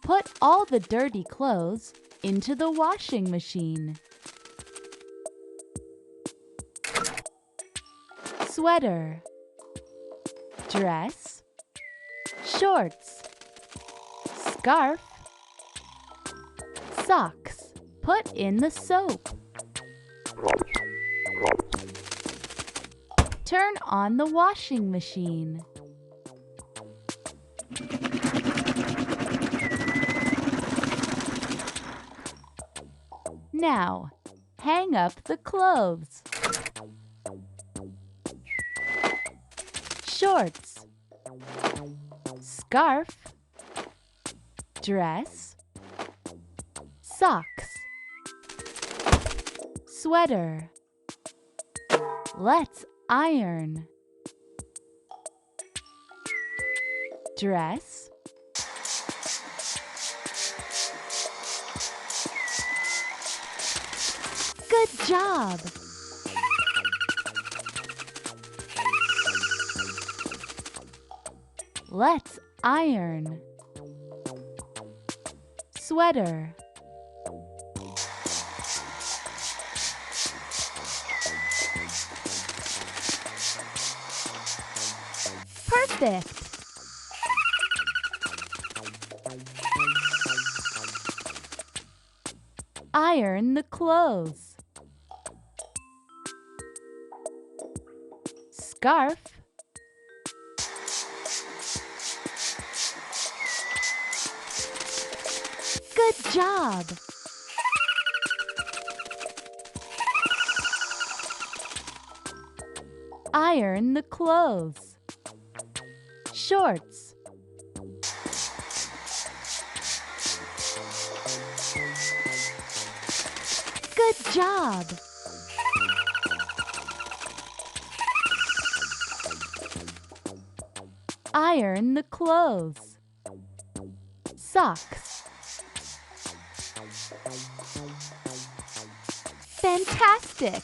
Put all the dirty clothes into the washing machine. Sweater, dress, shorts, scarf, socks. Put in the soap. Turn on the washing machine. Now, hang up the clothes. Shorts, scarf, dress, socks, sweater. Let's iron. Dress, good job! Let's iron. Sweater, perfect! Iron the clothes. Scarf, good job! Iron the clothes. Shorts, good job! Iron the clothes. Socks, fantastic!